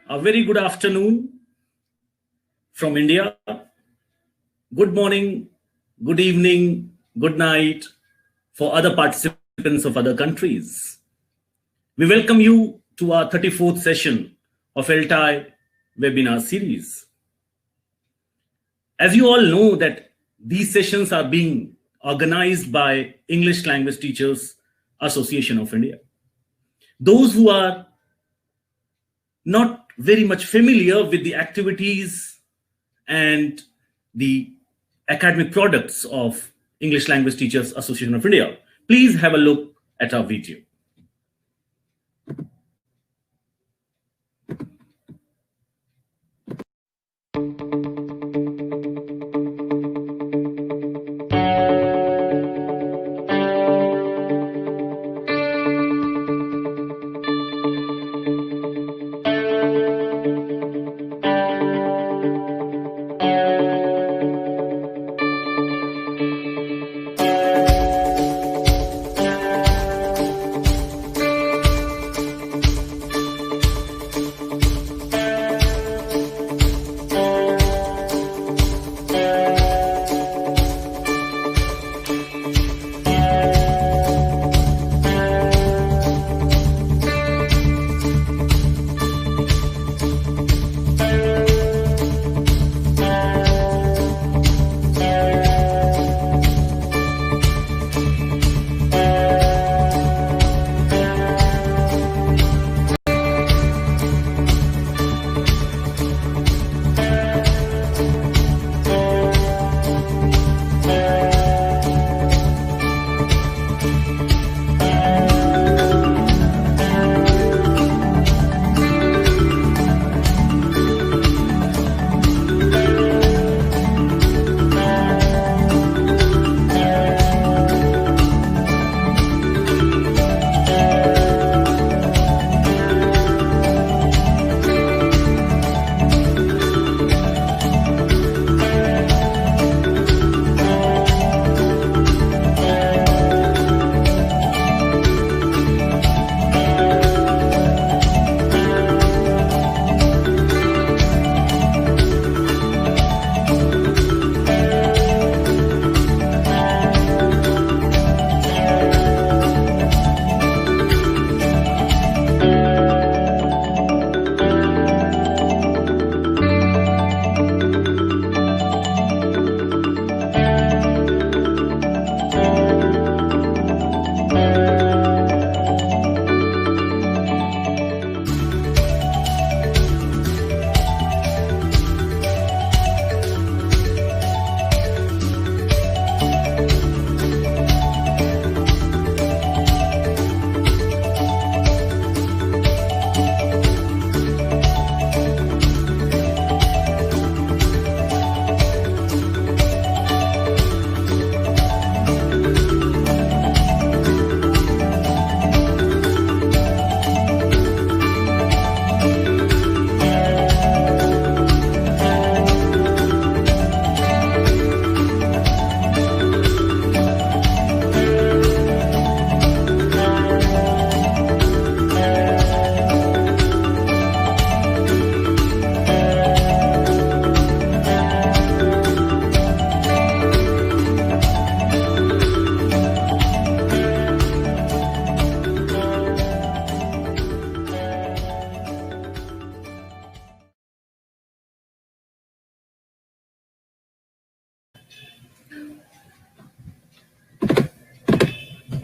A very good afternoon from India. Good morning, good evening, good night for other participants of other countries. We welcome you to our 34th session of LTI webinar series. As you all know that these sessions are being organized by English Language Teachers Association of India. Those who are not very much familiar with the activities and the academic products of English Language Teachers Association of India, please have a look at our video.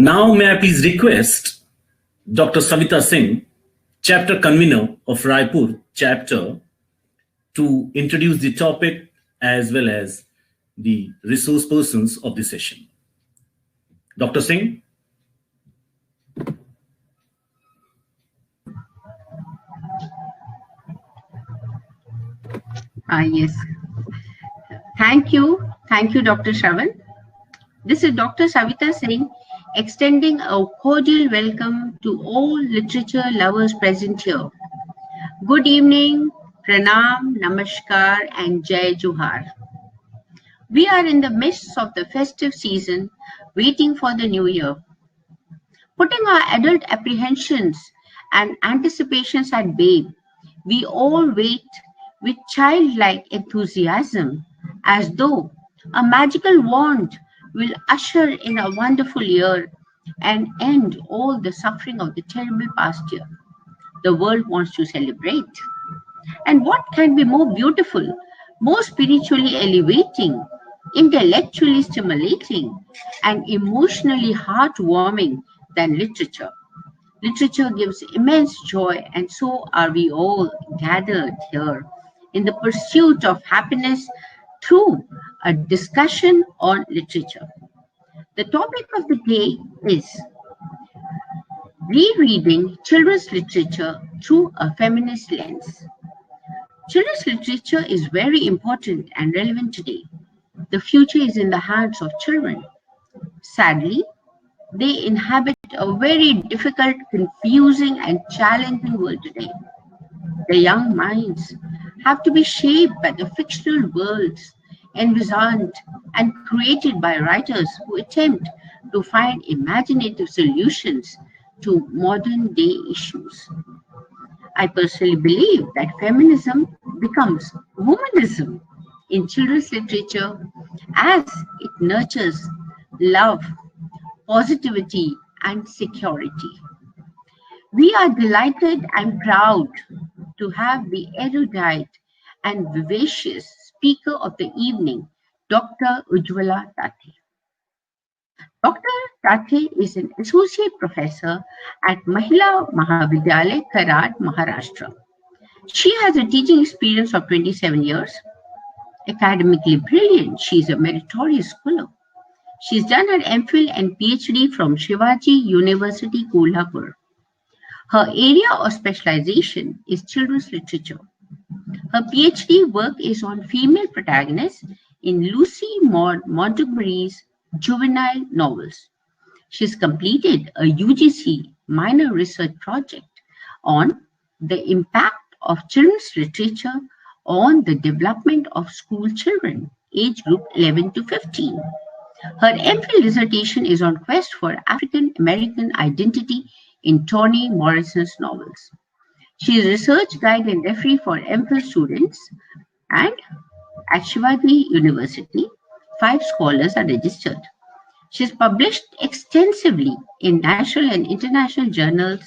Now, may I please request Dr. Savita Singh, Chapter Convener of Raipur Chapter, to introduce the topic as well as the resource persons of the session. Dr. Singh? Yes. Thank you, Dr. Shravan. This is Dr. Savita Singh, extending a cordial welcome to all literature lovers present here. Good evening, Pranam, Namaskar, and Jai Johar. We are in the midst of the festive season, waiting for the new year. Putting our adult apprehensions and anticipations at bay, We all wait with childlike enthusiasm, as though a magical wand will usher in a wonderful year and end all the suffering of the terrible past year. The world wants to celebrate. And what can be more beautiful, more spiritually elevating, intellectually stimulating, and emotionally heartwarming than literature? Literature gives immense joy, and so are we all gathered here in the pursuit of happiness through a discussion on literature. The topic of the day is rereading children's literature through a feminist lens. Children's literature is very important and relevant today. The future is in the hands of children. Sadly, they inhabit a very difficult, confusing, and challenging world today. The young minds have to be shaped by the fictional worlds envisioned and created by writers who attempt to find imaginative solutions to modern day issues. I personally believe that feminism becomes womanism in children's literature as it nurtures love, positivity, and security. We are delighted and proud to have the erudite and vivacious speaker of the evening, Dr. Ujjwala Tathe. Dr. Tathe is an associate professor at Mahila Mahavidyalaya, Karad, Maharashtra. She has a teaching experience of 27 years. Academically brilliant, she is a meritorious scholar. She's done her MPhil and PhD from Shivaji University, Kolhapur. Her area of specialization is children's literature. Her PhD work is on female protagonists in Lucy Maud Montgomery's juvenile novels. She's completed a UGC minor research project on the impact of children's literature on the development of school children, age group 11 to 15. Her MPhil dissertation is on quest for African American identity in Toni Morrison's novels. She is research guide and referee for MPhil students, and at Shivaji University, 5 scholars are registered. She has published extensively in national and international journals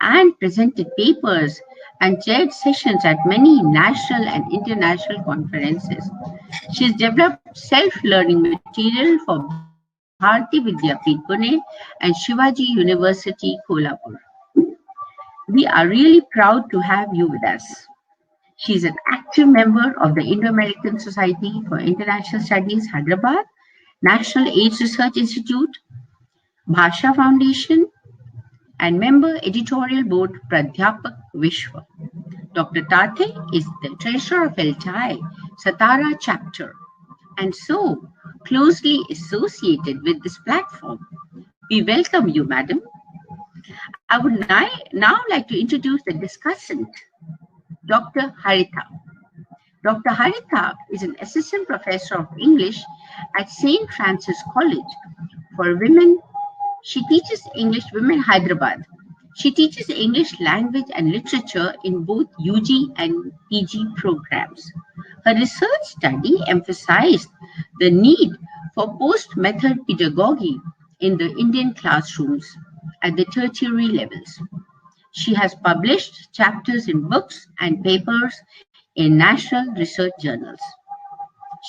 and presented papers and chaired sessions at many national and international conferences. She has developed self-learning material for Bharati Vidyapeeth Pune and Shivaji University, Kolhapur. We are really proud to have you with us. She is an active member of the Indo-American Society for International Studies, Hyderabad, National AIDS Research Institute, Bhasha Foundation, and member editorial board Pradhyapak Vishwa. Dr. Tathe is the treasurer of LTI Satara chapter and so closely associated with this platform. We welcome you, madam. I would now like to introduce the discussant, Dr. Haritha. Dr. Haritha is an assistant professor of English at St. Francis College for Women. She teaches English Women Hyderabad. She teaches English language and literature in both UG and PG programs. Her research study emphasized the need for post-method pedagogy in the Indian classrooms at the tertiary levels. She has published chapters in books and papers in national research journals.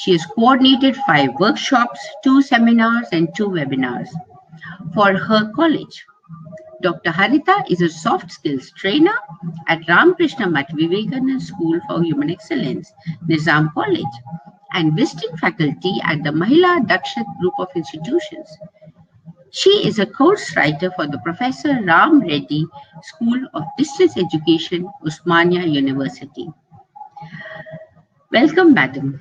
She has coordinated 5 workshops, 2 seminars, and 2 webinars for her college. Dr. Haritha is a soft skills trainer at Ramakrishna Math Vivekananda School for Human Excellence, Nizam College, and visiting faculty at the Mahila Dakshat group of institutions. She is a course writer for the Professor Ram Reddy School of Distance Education, Osmania University. Welcome, madam.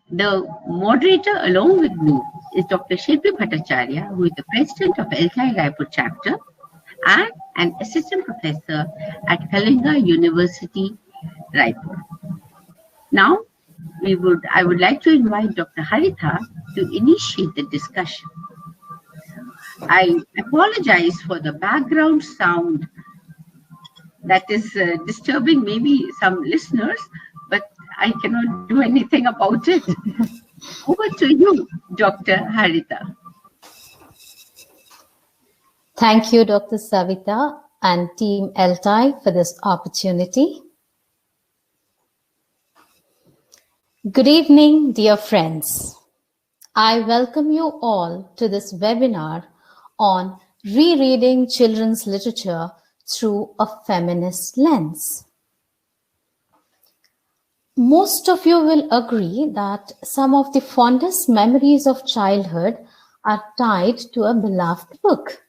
The moderator along with me is Dr. Shilpi Bhattacharya, who is the president of LTI Raipur chapter and an assistant professor at Kalinga University, Raipur. Now, I would like to invite Dr. Haritha to initiate the discussion. I apologize for the background sound That is disturbing maybe some listeners, but I cannot do anything about it. Over to you, Dr. Haritha. Thank you, Dr. Savita and Team LTI for this opportunity. Good evening, dear friends. I welcome you all to this webinar on rereading children's literature through a feminist lens. Most of you will agree that some of the fondest memories of childhood are tied to a beloved book,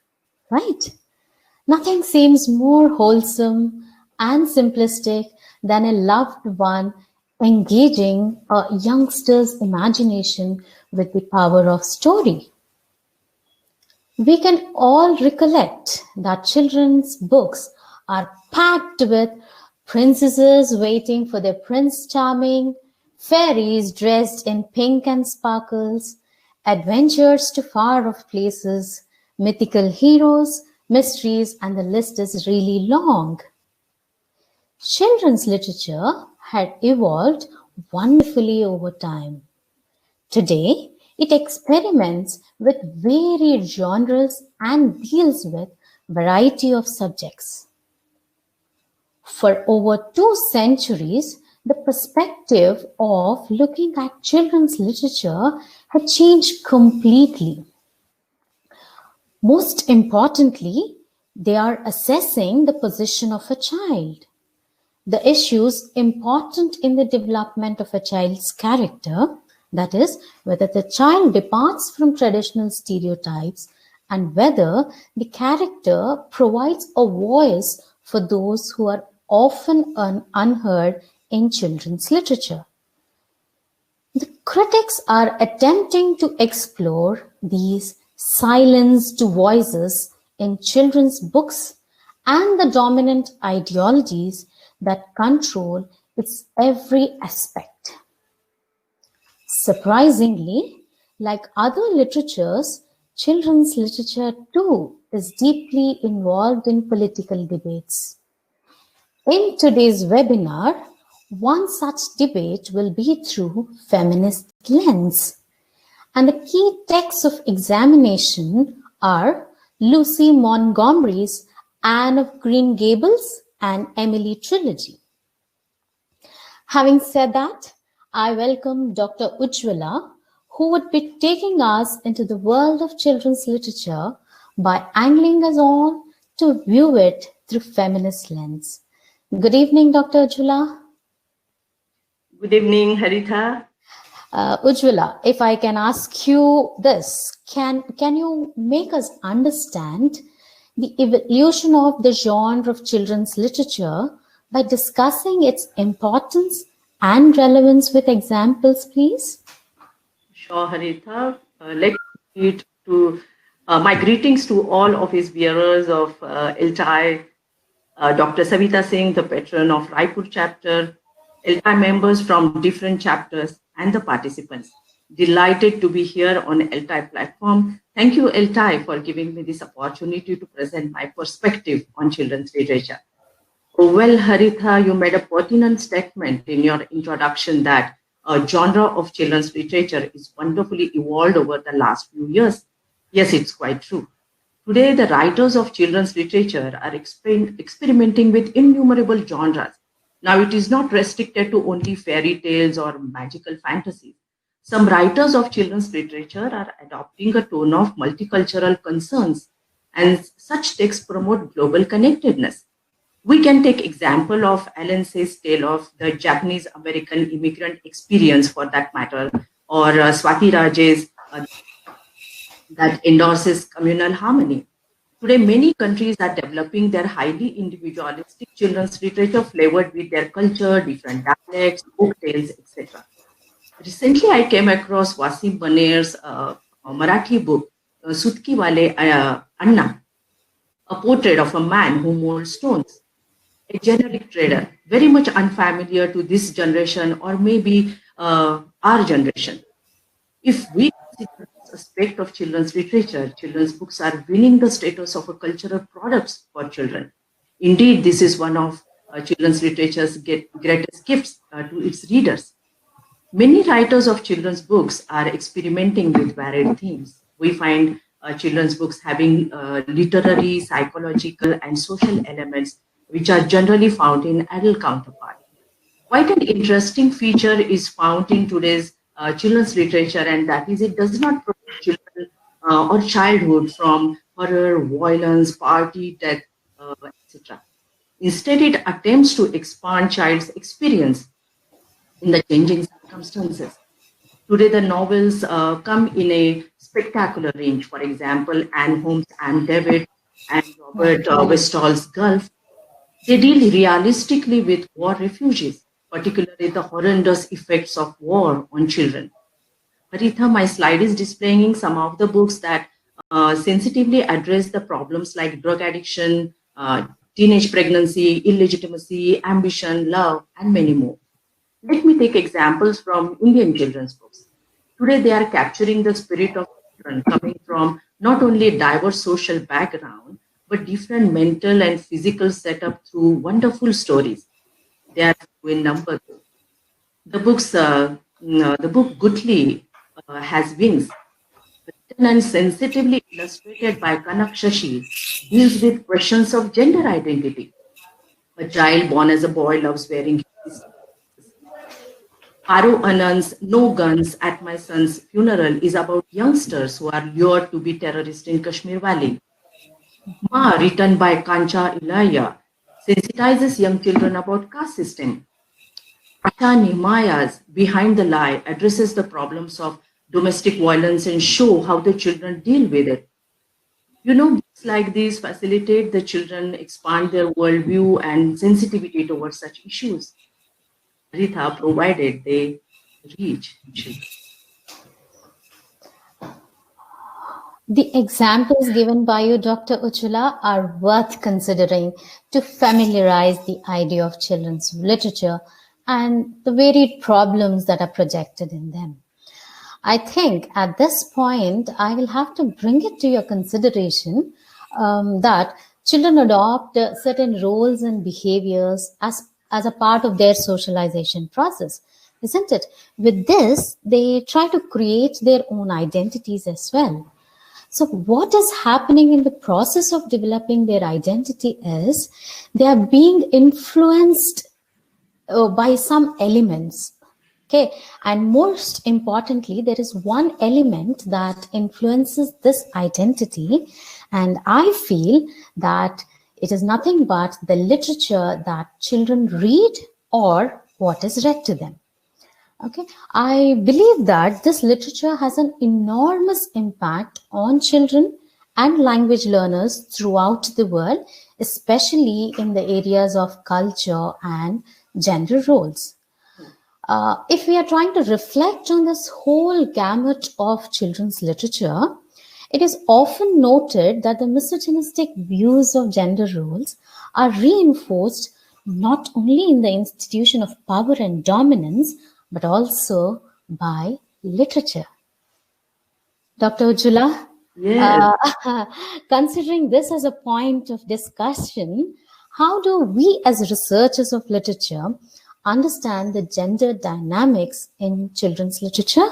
right? Nothing seems more wholesome and simplistic than a loved one engaging a youngster's imagination with the power of story. We can all recollect that children's books are packed with princesses waiting for their Prince Charming, fairies dressed in pink and sparkles, adventures to far-off places, mythical heroes, mysteries, and the list is really long. Children's literature had evolved wonderfully over time. Today, it experiments with varied genres and deals with variety of subjects. For over 2 centuries, the perspective of looking at children's literature had changed completely. Most importantly, they are assessing the position of a child, the issues important in the development of a child's character, that is, whether the child departs from traditional stereotypes and whether the character provides a voice for those who are often unheard in children's literature. The critics are attempting to explore these silenced voices in children's books and the dominant ideologies that control its every aspect. Surprisingly, like other literatures, children's literature too is deeply involved in political debates. In today's webinar, one such debate will be through feminist lens. And the key texts of examination are Lucy Montgomery's Anne of Green Gables and Emily trilogy. Having said that, I welcome Dr. Ujjwala, who would be taking us into the world of children's literature by angling us on to view it through feminist lens. Good evening, Dr. Ujjwala. Good evening, Haritha. Ujjwala, if I can ask you this, can you make us understand the evolution of the genre of children's literature by discussing its importance and relevance with examples, please? Sure, Haritha. Let me read to my greetings to all of his bearers of LTI, Dr. Savita Singh, the patron of Raipur chapter, LTI members from different chapters, and the participants. Delighted to be here on LTI platform. Thank you, LTI, for giving me this opportunity to present my perspective on children's literature. Well, Haritha, you made a pertinent statement in your introduction that a genre of children's literature is wonderfully evolved over the last few years. Yes, it's quite true. Today, the writers of children's literature are experimenting with innumerable genres. Now, it is not restricted to only fairy tales or magical fantasies. Some writers of children's literature are adopting a tone of multicultural concerns, and such texts promote global connectedness. We can take example of Alan Say's tale of the Japanese-American immigrant experience, for that matter, or Swati Raje's that endorses communal harmony. Today, many countries are developing their highly individualistic children's literature flavored with their culture, different dialects, folk tales, etc. Recently, I came across Wasim Baner's Marathi book, Sutki Wale Anna, a portrait of a man who molds stones. A generic trader, very much unfamiliar to this generation or maybe our generation. If we consider this aspect of children's literature, children's books are winning the status of a cultural product for children. Indeed, this is one of children's literature's greatest gifts to its readers. Many writers of children's books are experimenting with varied themes. We find children's books having literary, psychological, and social elements which are generally found in adult counterpart. Quite an interesting feature is found in today's children's literature, and that is it does not protect children or childhood from horror, violence, party, death, etc. Instead, it attempts to expand child's experience in the changing circumstances. Today, the novels come in a spectacular range. For example, Anne Holmes' Anne David and Robert Westall's Gulf. They deal realistically with war refugees, particularly the horrendous effects of war on children. Haritha, my slide is displaying some of the books that sensitively address the problems like drug addiction, teenage pregnancy, illegitimacy, ambition, love, and many more. Let me take examples from Indian children's books. Today, they are capturing the spirit of children coming from not only diverse social background, but different mental and physical setup through wonderful stories. They are in number. The book Gutli has wings, written and sensitively illustrated by Kanak Shashi, deals with questions of gender identity. A child born as a boy loves wearing his Aro Anand's No Guns at My Son's Funeral is about youngsters who are lured to be terrorists in Kashmir Valley. Ma, written by Kancha Ilaya, sensitizes young children about caste system. Asha Nehemiah's Behind the Lie addresses the problems of domestic violence and show how the children deal with it. You know, books like these facilitate the children expand their worldview and sensitivity towards such issues. Haritha, provided they reach children. The examples given by you, Dr. Ujjwala, are worth considering to familiarize the idea of children's literature and the varied problems that are projected in them. I think at this point, I will have to bring it to your consideration that children adopt certain roles and behaviors as a part of their socialization process, isn't it? With this, they try to create their own identities as well. So what is happening in the process of developing their identity is they are being influenced by some elements. Okay, and most importantly, there is one element that influences this identity, and I feel that it is nothing but the literature that children read or what is read to them. Okay, I believe that this literature has an enormous impact on children and language learners throughout the world, especially in the areas of culture and gender roles. If we are trying to reflect on this whole gamut of children's literature, it is often noted that the misogynistic views of gender roles are reinforced not only in the institution of power and dominance, but also by literature. Dr. Ujjwala, Yes. Considering this as a point of discussion, how do we as researchers of literature understand the gender dynamics in children's literature?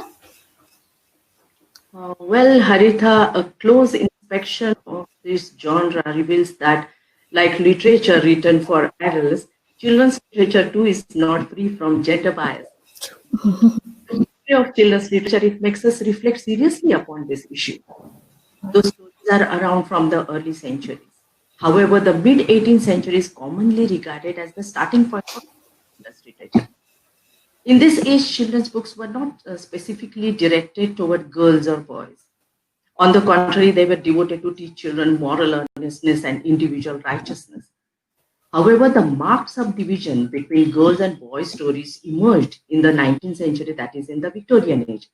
Well, Haritha, a close inspection of this genre reveals that, like literature written for adults, children's literature too is not free from gender bias. The history of children's literature, it makes us reflect seriously upon this issue. Those stories are around from the early centuries. However, the mid-18th century is commonly regarded as the starting point of children's literature. In this age, children's books were not specifically directed toward girls or boys. On the contrary, they were devoted to teach children moral earnestness and individual righteousness. However, the marked subdivision between girls and boys stories emerged in the 19th century, that is in the Victorian age,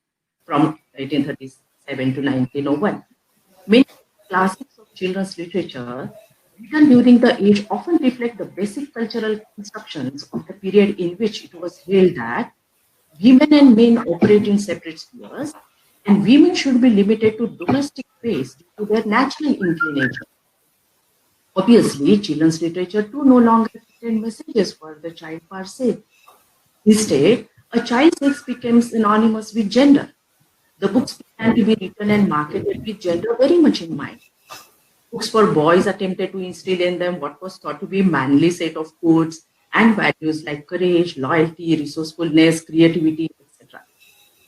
from 1837 to 1901. Many classics of children's literature written during the age often reflect the basic cultural constructions of the period in which it was held that women and men operate in separate spheres, and women should be limited to domestic space due to their natural inclination. Obviously, children's literature too no longer contain messages for the child per se. Instead, a child's sex became synonymous with gender. The books began to be written and marketed with gender very much in mind. Books for boys attempted to instill in them what was thought to be a manly set of codes and values like courage, loyalty, resourcefulness, creativity, etc.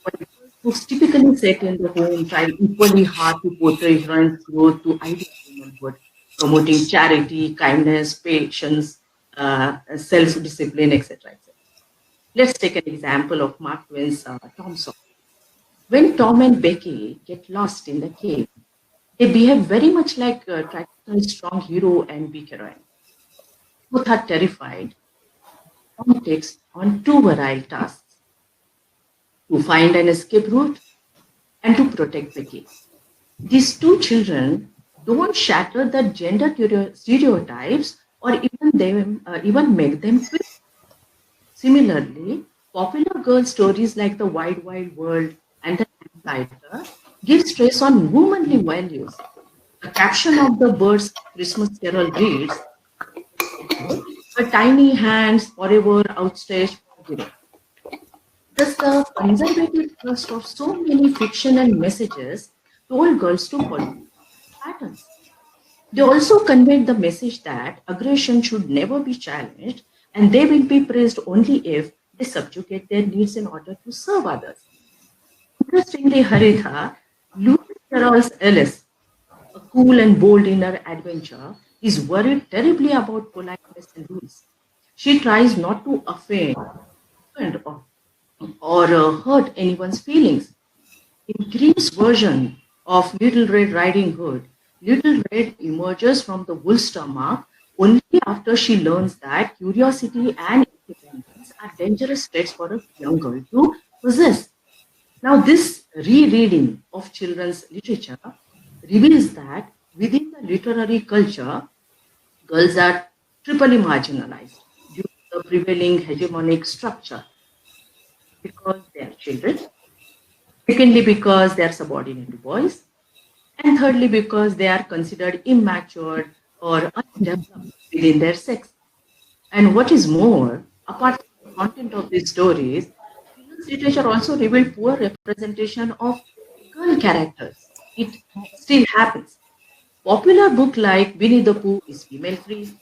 But books typically set in the home tried equally hard to portray heroines' growth to ideal womanhood, promoting charity, kindness, patience, self-discipline, etc. etc. Let's take an example of Mark Twain's Tom Sawyer. When Tom and Becky get lost in the cave, they behave very much like a traditional strong hero and weak heroine. Both are terrified. Tom takes on two virile tasks: to find an escape route and to protect Becky. These two children don't shatter the gender stereotypes or even make them quit. Similarly, popular girl stories like The Wide Wide World and The Lamplighter give stress on womanly values. The caption of the Bird's Christmas Carol reads, "Her tiny hands forever outstretched for giving." Thus, the conservative thrust of so many fictional messages told girls to follow patterns. They also conveyed the message that aggression should never be challenged and they will be praised only if they subjugate their needs in order to serve others. Interestingly, Haritha, Lewis Carroll's Alice, a cool and bold inner adventure, is worried terribly about politeness and rules. She tries not to offend or hurt anyone's feelings. In Green's version of Little Red Riding Hood, Little Red emerges from the wolf's stomach only after she learns that curiosity and independence are dangerous traits for a young girl to possess. Now, this rereading of children's literature reveals that within the literary culture, girls are triply marginalized due to the prevailing hegemonic structure. Because they are children, secondly, because they are subordinate to boys, and thirdly, because they are considered immature or undeveloped within their sex. And what is more, apart from the content of these stories, children's literature also revealed poor representation of girl characters. It still happens. Popular book like Winnie the Pooh is female-free.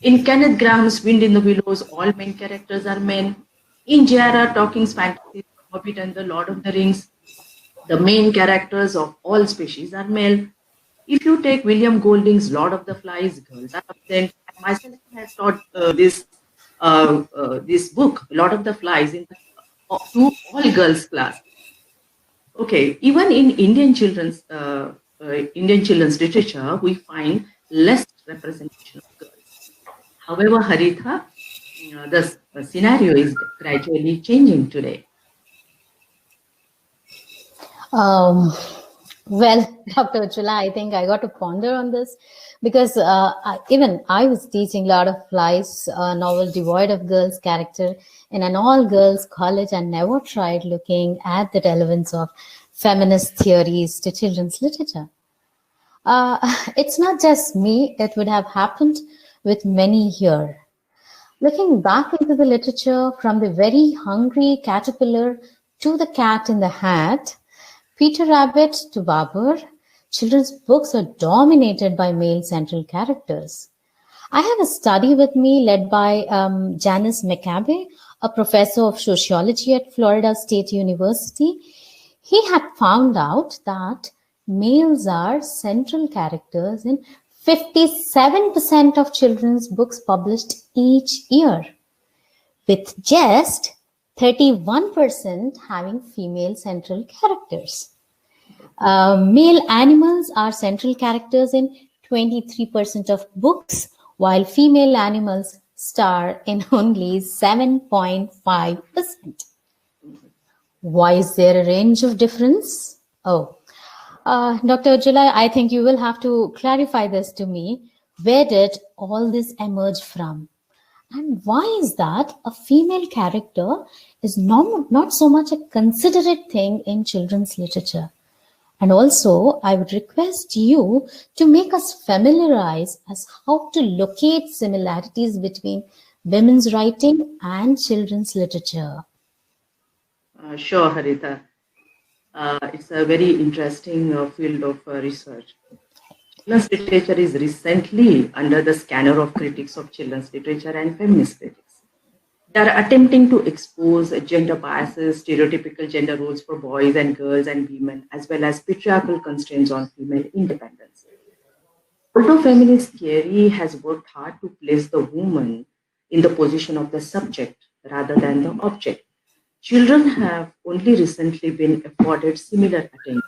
In Kenneth Graham's Wind in the Willows, all main characters are men. In J.R.R. Tolkien's fantasy, Hobbit and the Lord of the Rings, the main characters of all species are male. If you take William Golding's Lord of the Flies, girls are absent. And myself has taught this book, Lord of the Flies, to all girls class. Okay, even in Indian children's literature, we find less representation of girls. However, Haritha, the scenario is gradually changing today. Well, Dr. Ujjwala, I think I got to ponder on this because even I was teaching Lord of Flies, a novel devoid of girls' character in an all-girls college and never tried looking at the relevance of feminist theories to children's literature. It's not just me, it would have happened with many here. Looking back into the literature from the very hungry caterpillar to the cat in the hat, Peter Rabbit to Babar, children's books are dominated by male central characters. I have a study with me led by Janice McCabe, a professor of sociology at Florida State University. He had found out that males are central characters in 57% of children's books published each year, with just 31% having female central characters. Male animals are central characters in 23% of books, while female animals star in only 7.5%. Why is there a range of difference? Dr. Ujjwala, I think you will have to clarify this to me. Where did all this emerge from? And why is that a female character is not so much a considerate thing in children's literature? And also, I would request you to make us familiarize as how to locate similarities between women's writing and children's literature. Sure, Haritha. It's a very interesting field of research. Children's literature is recently under the scanner of critics of children's literature and feminist critics. They are attempting to expose gender biases, stereotypical gender roles for boys and girls and women, as well as patriarchal constraints on female independence. Although feminist theory has worked hard to place the woman in the position of the subject rather than the object, children have only recently been afforded similar attention,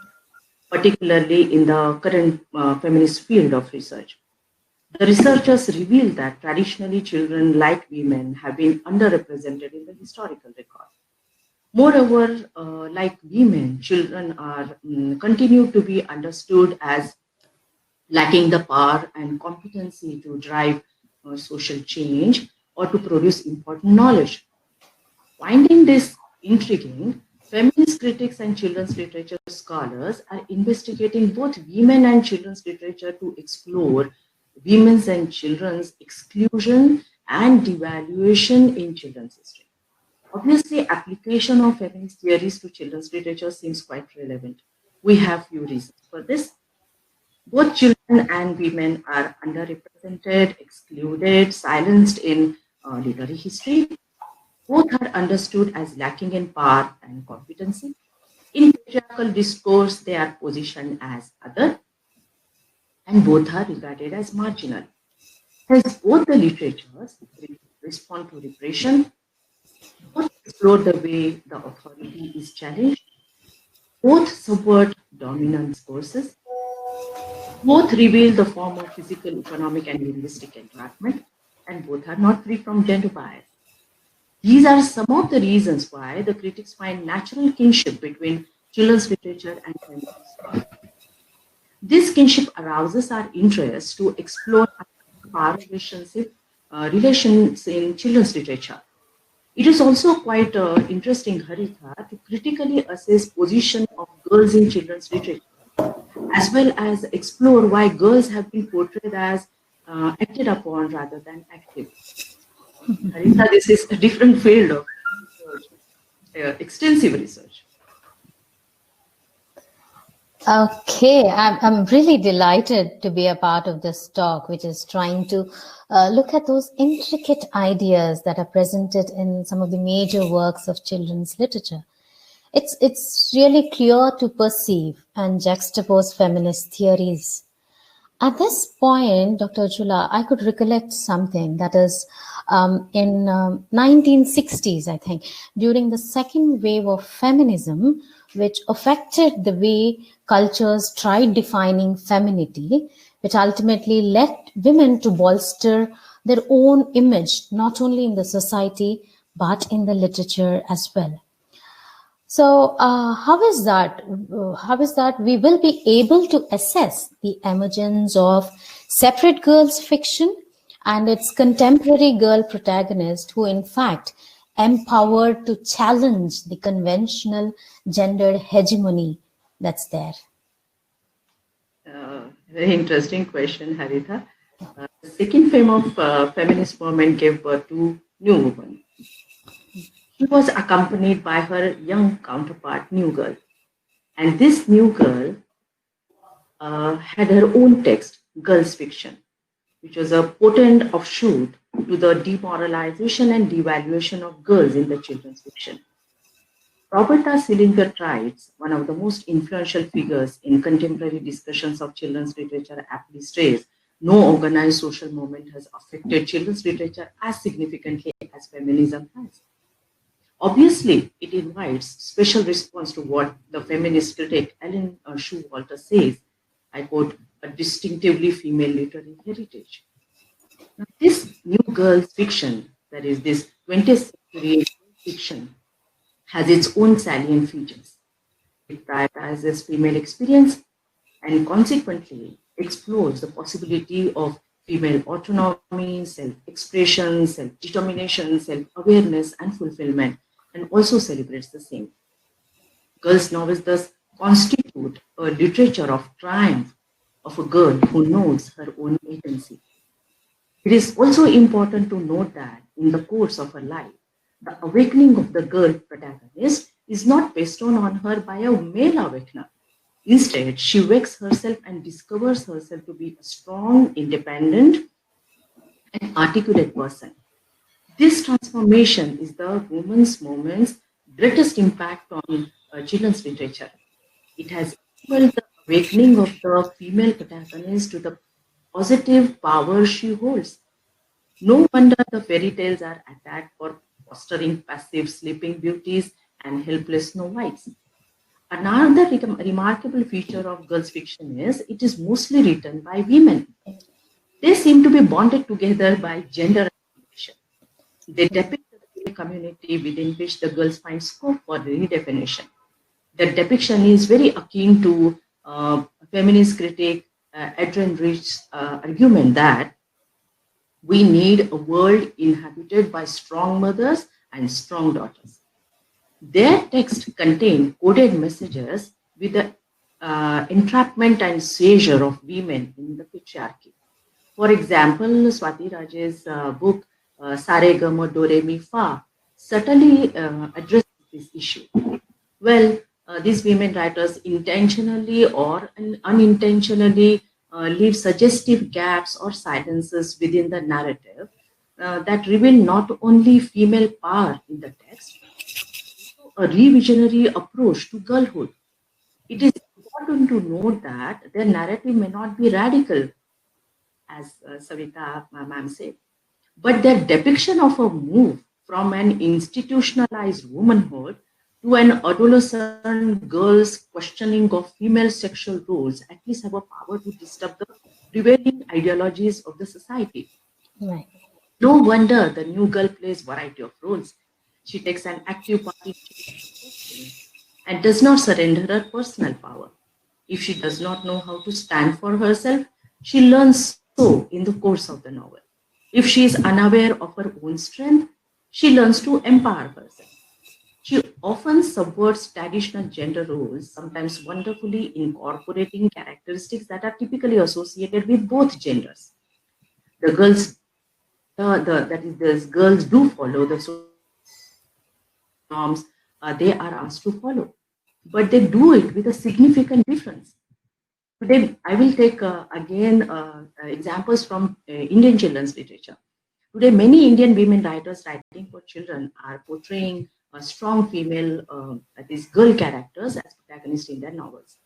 particularly in the current feminist field of research. The researchers revealed that traditionally children, like women, have been underrepresented in the historical record. Moreover, like women, children are continue to be understood as lacking the power and competency to drive social change or to produce important knowledge. Finding this intriguing, feminist critics and children's literature scholars are investigating both women and children's literature to explore women's and children's exclusion and devaluation in children's history. Obviously, application of feminist theories to children's literature seems quite relevant. We have few reasons for this. Both children and women are underrepresented, excluded, silenced in literary history. Both are understood as lacking in power and competency. In patriarchal discourse, they are positioned as other, and both are regarded as marginal. Hence, both the literatures respond to repression, both explore the way the authority is challenged, both subvert dominant discourses, both reveal the form of physical, economic, and linguistic entrapment, and both are not free from gender bias. These are some of the reasons why the critics find natural kinship between children's literature and feminist. This kinship arouses our interest to explore power relations in children's literature. It is also quite interesting, Haritha, to critically assess position of girls in children's literature, as well as explore why girls have been portrayed as acted upon rather than active. Haritha, this is a different field of research, extensive research. Okay, I'm really delighted to be a part of this talk, which is trying to look at those intricate ideas that are presented in some of the major works of children's literature. It's really clear to perceive and juxtapose feminist theories. At this point, Dr. Ujjwala, I could recollect something that is in 1960s, I think, during the second wave of feminism, which affected the way cultures tried defining femininity, which ultimately led women to bolster their own image, not only in the society, but in the literature as well. So how is that we will be able to assess the emergence of separate girls fiction and its contemporary girl protagonist who in fact empowered to challenge the conventional gendered hegemony that's there? Very interesting question, Haritha. The second wave of feminist movement gave birth to New Woman. She was accompanied by her young counterpart, New Girl. And this New Girl had her own text, Girls Fiction, which was a potent offshoot to the demoralization and devaluation of girls in the children's fiction. Roberta Silinger Trites, one of the most influential figures in contemporary discussions of children's literature, aptly states, no organized social movement has affected children's literature as significantly as feminism has. Obviously, it invites special response to what the feminist critic Ellen Showalter says, I quote, a distinctively female literary heritage. Now, this New Girls fiction, that is this 20th century fiction, has its own salient features. It prioritizes female experience and consequently explores the possibility of female autonomy, self-expression, self-determination, self-awareness, and fulfillment, and also celebrates the same. Girls novels thus constitute a literature of triumph of a girl who knows her own agency. It is also important to note that in the course of her life, the awakening of the girl protagonist is not bestowed on her by a male awakener. Instead, she wakes herself and discovers herself to be a strong, independent, and articulate person. This transformation is the woman's movement's greatest impact on children's literature. It has enabled the awakening of the female protagonist to the positive power she holds. No wonder the fairy tales are attacked for fostering passive sleeping beauties and helpless Snow Whites. Another remarkable feature of girls' fiction is it is mostly written by women. They seem to be bonded together by gender affiliation. They depict the community within which the girls find scope for redefinition. The depiction is very akin to feminist critic Adrienne Rich's argument that we need a world inhabited by strong mothers and strong daughters. Their text contain coded messages with the entrapment and seizure of women in the patriarchy. For example, Swati Raje's book Sare Gama Dore Mi Fa subtly addresses this issue. Well, these women writers intentionally or unintentionally leave suggestive gaps or silences within the narrative that reveal not only female power in the text, but also a revisionary approach to girlhood. It is important to note that their narrative may not be radical, as Savita ma'am said, but their depiction of a move from an institutionalized womanhood to an adolescent girl's questioning of female sexual roles at least have a power to disturb the prevailing ideologies of the society. Right. No wonder the new girl plays variety of roles. She takes an active part in and does not surrender her personal power. If she does not know how to stand for herself, she learns so in the course of the novel. If she is unaware of her own strength, she learns to empower herself. She often subverts traditional gender roles, sometimes wonderfully incorporating characteristics that are typically associated with both genders. The girls, girls do follow the social norms they are asked to follow, but they do it with a significant difference. Today, I will take again examples from Indian children's literature. Today, many Indian women writers writing for children are portraying strong female, that is, girl characters as protagonists in their novels.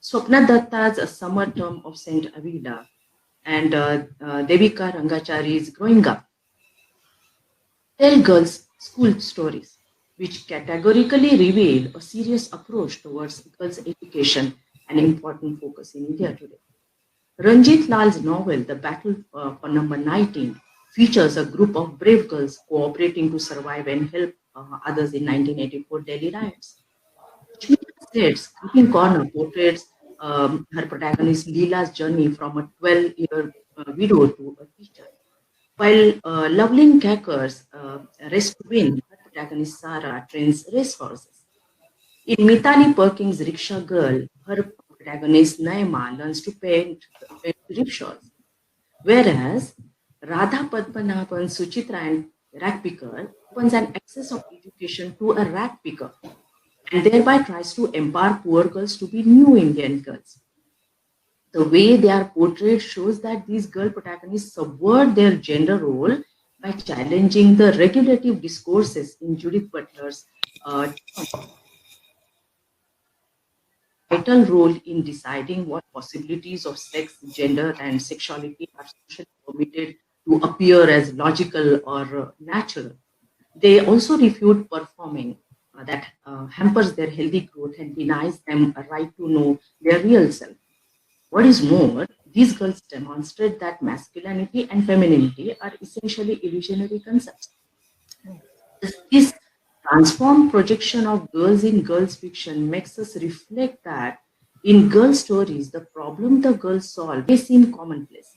Swapna Datta's A Summer Term of St. Avida and Devika Rangachari's Growing Up tell girls' school stories, which categorically reveal a serious approach towards girls' education, an important focus in India today. Ranjit Lal's novel, The Battle for Number 19, features a group of brave girls cooperating to survive and help others in 1984 Delhi riots. Shmita Seth's Creeping Corner portrays her protagonist Leela's journey from a 12-year widow to a teacher, while Loveling Kakkar's Race to Win, her protagonist Sarah trains racehorses. In Mitali Perkins' Rickshaw Girl, her protagonist Naima learns to paint rickshaws, whereas Radha Padmanabhan's Suchitra and Rag Picker opens an access of education to a rag picker and thereby tries to empower poor girls to be new Indian girls. The way they are portrayed shows that these girl protagonists subvert their gender role by challenging the regulative discourses in Judith Butler's vital role in deciding what possibilities of sex, gender, and sexuality are socially permitted to appear as logical or natural. They also refute performing that hampers their healthy growth and denies them a right to know their real self. What is more, these girls demonstrate that masculinity and femininity are essentially illusionary concepts. This transformed projection of girls in girls fiction makes us reflect that in girl stories, the problem the girls solve may seem commonplace,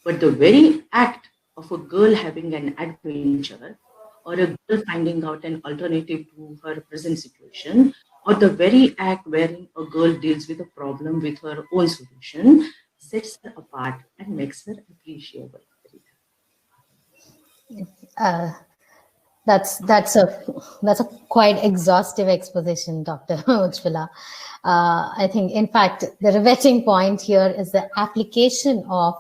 but the very act of a girl having an adventure or a girl finding out an alternative to her present situation or the very act wherein a girl deals with a problem with her own solution sets her apart and makes her appreciable. That's a quite exhaustive exposition, Dr. Ujjwala. I think, in fact, the riveting point here is the application of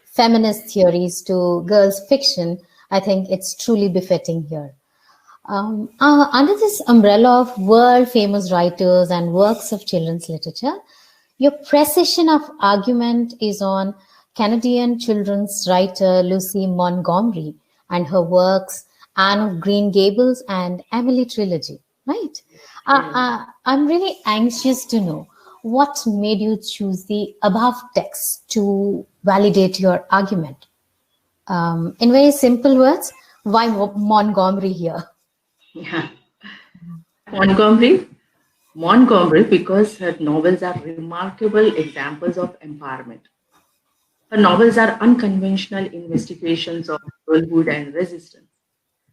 feminist theories to girls' fiction. I think it's truly befitting here. Under this umbrella of world-famous writers and works of children's literature, your precision of argument is on Canadian children's writer Lucy Montgomery and her works Anne of Green Gables and Emily trilogy, right? I'm really anxious to know what made you choose the above text to validate your argument. In very simple words, why Montgomery here? Yeah. Montgomery, because her novels are remarkable examples of empowerment. Her novels are unconventional investigations of girlhood and resistance.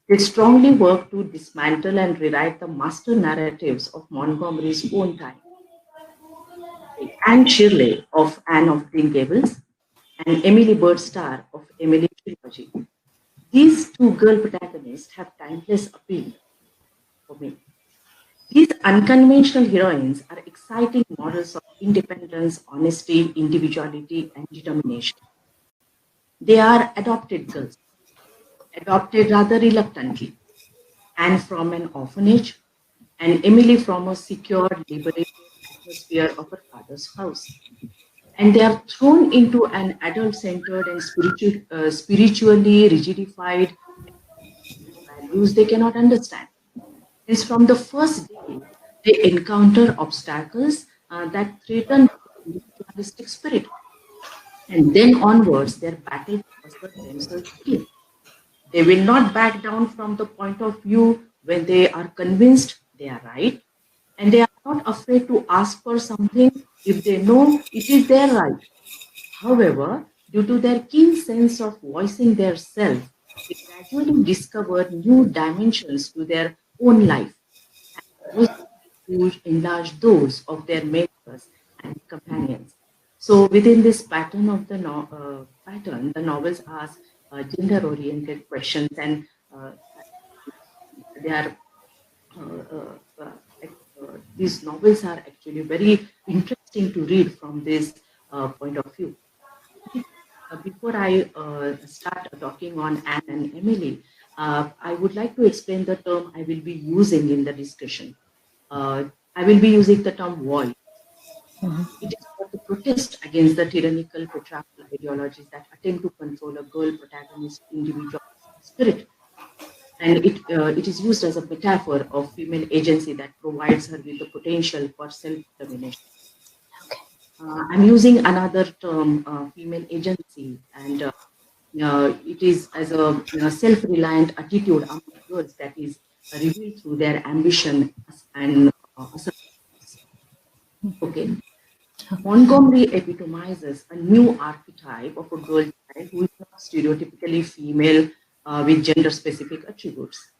They strongly work to dismantle and rewrite the master narratives of Montgomery's own time. Anne Shirley of Anne of Green Gables and Emily Birdstar of Emily trilogy. These two girl protagonists have timeless appeal for me. These unconventional heroines are exciting models of independence, honesty, individuality, and determination. They are adopted girls, adopted rather reluctantly, Anne from an orphanage, and Emily from a secure, liberated atmosphere of her father's house. And they are thrown into an adult-centered and spiritually rigidified values they cannot understand. Is from the first day they encounter obstacles that threaten the individualistic spirit. And then onwards, their battle for themselves begin. They will not back down from the point of view when they are convinced they are right. And they are not afraid to ask for something if they know it is their right. However, due to their keen sense of voicing their self, they gradually discover new dimensions to their own life to enlarge those of their makers and companions. So within this pattern of the the novels ask gender-oriented questions, and they are these novels are actually very interesting to read from this point of view. Before I start talking on Anne and Emily, I would like to explain the term I will be using in the discussion. I will be using the term voice. It is for the protest against the tyrannical patriarchal ideologies that attempt to control a girl protagonist's individual spirit. And it is used as a metaphor of female agency that provides her with the potential for self-determination. I'm using another term, female agency, and it is as a self-reliant attitude among girls that is revealed through their ambition and okay. Montgomery epitomizes a new archetype of a girl child who is not stereotypically female with gender-specific attributes,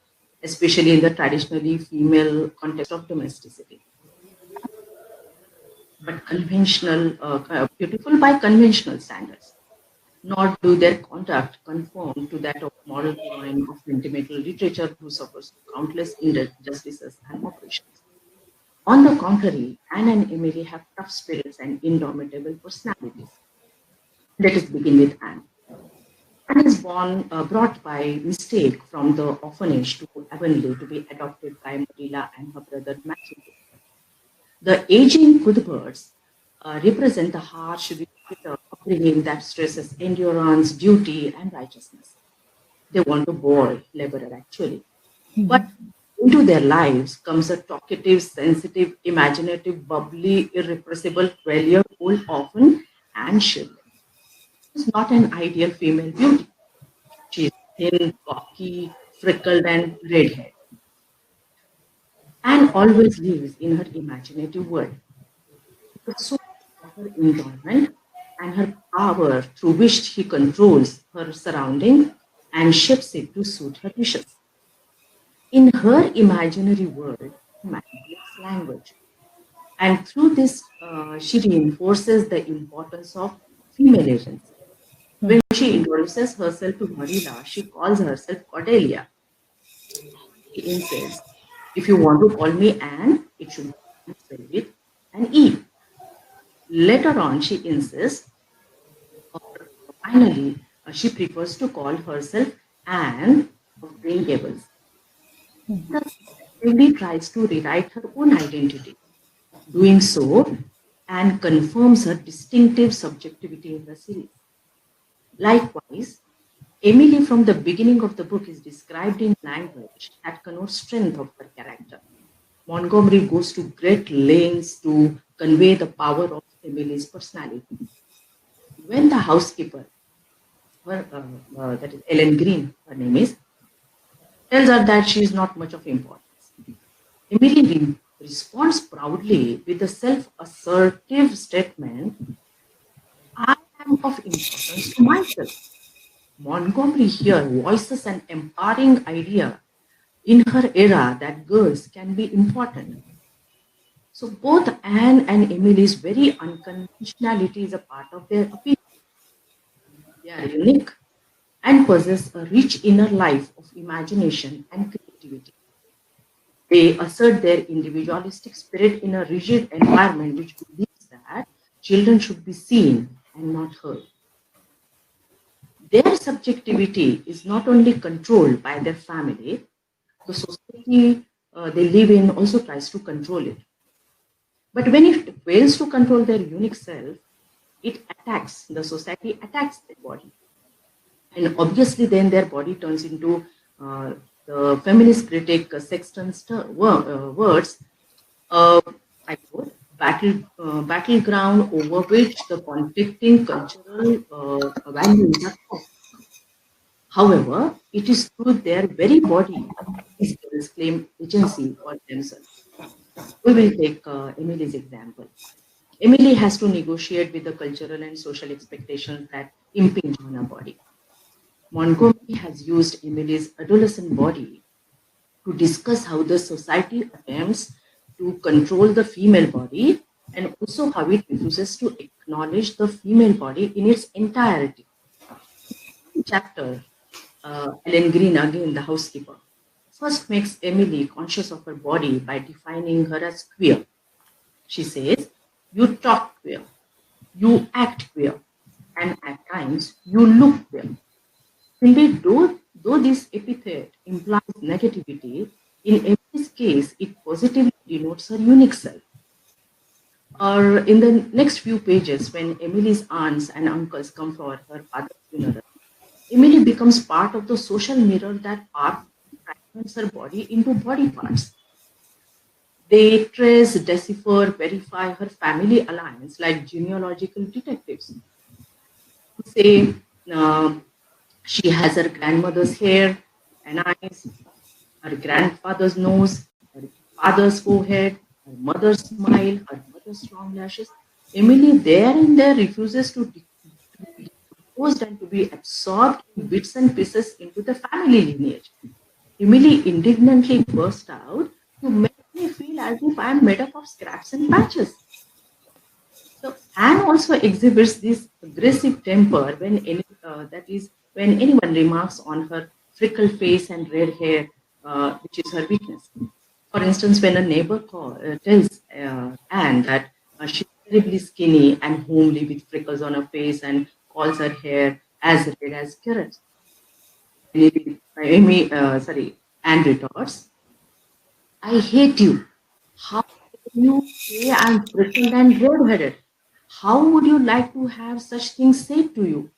especially in the traditionally female context of domesticity. But conventional, beautiful by conventional standards, nor do their conduct conform to that of moral heroine of sentimental literature who suffers countless injustices and oppressions. On the contrary, Anne and Emily have tough spirits and indomitable personalities. Let us begin with Anne. Anne is brought by mistake from the orphanage to Avonlea to be adopted by Marilla and her brother Matthew. The aging Cuthberts represent the harsh upbringing that stresses endurance, duty, and righteousness. They want a boy, laborer actually. But into their lives comes a talkative, sensitive, imaginative, bubbly, irrepressible 12-year-old orphan, Anne Shirley. She's not an ideal female beauty. She's thin, cocky, freckled, and red-haired. Anne always lives in her imaginative world. But so her enjoyment and her power through which she controls her surrounding and shapes it to suit her wishes. In her imaginary world, she manipulates language, And through this, she reinforces the importance of female agency. When she introduces herself to Marilla, she calls herself Cordelia. She insists, if you want to call me Anne, it should be spelled with an E. Later on, she insists, or finally, she prefers to call herself Anne of Green Gables. Thus, Emily tries to rewrite her own identity. Doing so, Anne confirms her distinctive subjectivity in the series. Likewise, Emily from the beginning of the book is described in language that connotes strength of her character. Montgomery goes to great lengths to convey the power of Emily's personality. When the housekeeper, that is Ellen Green, her name is, tells her that she is not much of importance, Emily responds proudly with the self-assertive statement, I am of importance to myself. Montgomery here voices an empowering idea in her era that girls can be important. So both Anne and Emily's very unconventionality is a part of their appeal. They are unique and possess a rich inner life of imagination and creativity. They assert their individualistic spirit in a rigid environment which believes that children should be seen and not heard. Their subjectivity is not only controlled by their family, the society they live in also tries to control it. But when it fails to control their unique self, it attacks, the society attacks their body. And obviously then their body turns into the feminist critic Sexton's words, I quote, battleground over which the conflicting cultural values are fought. However, it is through their very body these girls claim agency for themselves. We will take Emily's example. Emily has to negotiate with the cultural and social expectations that impinge on her body. Montgomery has used Emily's adolescent body to discuss how the society attempts to control the female body and also how it refuses to acknowledge the female body in its entirety. Chapter, Ellen Green, again the housekeeper, first makes Emily conscious of her body by defining her as queer. She says, you talk queer, you act queer, and at times you look queer. Indeed, though this epithet implies negativity, in Emily's case, it positively denotes her unique self. Or in the next few pages, when Emily's aunts and uncles come for her father's funeral, Emily becomes part of the social mirror that fragments her body into body parts. They trace, decipher, verify her family alliance like genealogical detectives. Say, she has her grandmother's hair and eyes, her grandfather's nose, her father's forehead, her mother's smile, her mother's long lashes. Emily there and there refuses to be decomposed and to be absorbed in bits and pieces into the family lineage. Emily indignantly burst out, you make me feel as if I am made up of scraps and patches. So Anne also exhibits this aggressive temper when anyone remarks on her freckled face and red hair, which is her weakness. For instance, when a neighbor tells Anne that she's terribly skinny and homely with freckles on her face and calls her hair as red as carrots. Anne retorts, I hate you. How can you say I'm freckled and red-headed? How would you like to have such things said to you?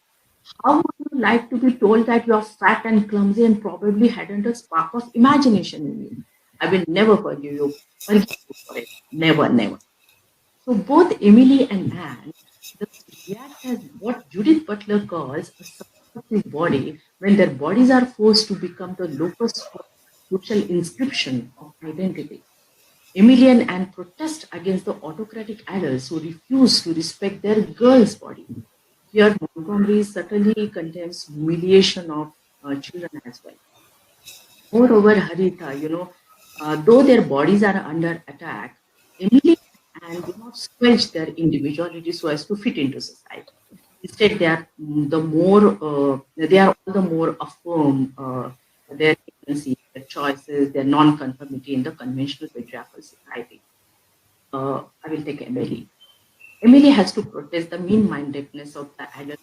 How would you like to be told that you are fat and clumsy and probably hadn't a spark of imagination in you? I will never forgive you for it. Never, never. So both Emily and Anne react as what Judith Butler calls a subversive body when their bodies are forced to become the locus for social inscription of identity. Emily and Anne protest against the autocratic adults who refuse to respect their girl's body. Here, Montgomery subtly condemns humiliation of children as well. Moreover, Haritha, though their bodies are under attack, Emily and and do not squelch their individuality so as to fit into society. Instead, they are all the more affirm their agency, their choices, their non-conformity in the conventional patriarchal society. I will take Emily. Emily has to protest the mean-mindedness of the adult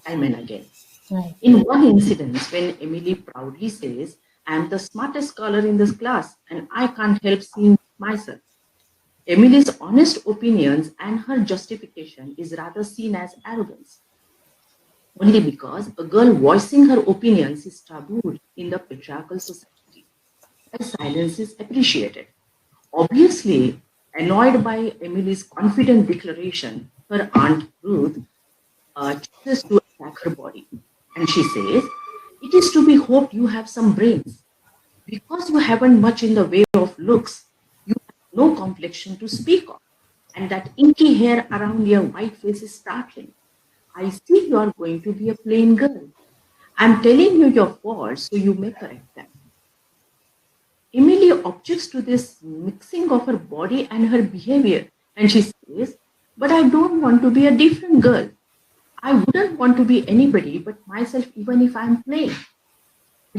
time and again. Right. In one incident, when Emily proudly says, "I am the smartest scholar in this class and I can't help seeing myself," Emily's honest opinions and her justification is rather seen as arrogance. Only because a girl voicing her opinions is tabooed in the patriarchal society, her silence is appreciated. Obviously, annoyed by Emily's confident declaration, her aunt Ruth chooses to attack her body. And she says, "It is to be hoped you have some brains. Because you haven't much in the way of looks, you have no complexion to speak of. And that inky hair around your white face is startling. I see you are going to be a plain girl. I'm telling you your faults so you may correct them." Emily objects to this mixing of her body and her behavior, and she says, "But I don't want to be a different girl. I wouldn't want to be anybody but myself even if I'm plain.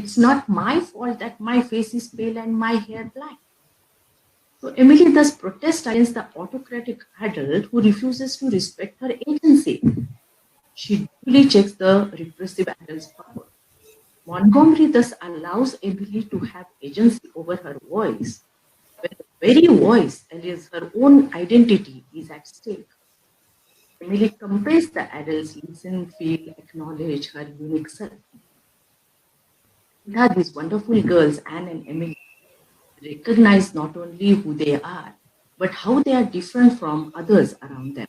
It's not my fault that my face is pale and my hair black." So Emily thus protests against the autocratic adult who refuses to respect her agency. She duly checks the repressive adult's power. Montgomery thus allows Emily to have agency over her voice, when the very voice, that is her own identity, is at stake. Emily compels the adults listen, feel, acknowledge her unique self. These wonderful girls, Anne and Emily, recognize not only who they are, but how they are different from others around them.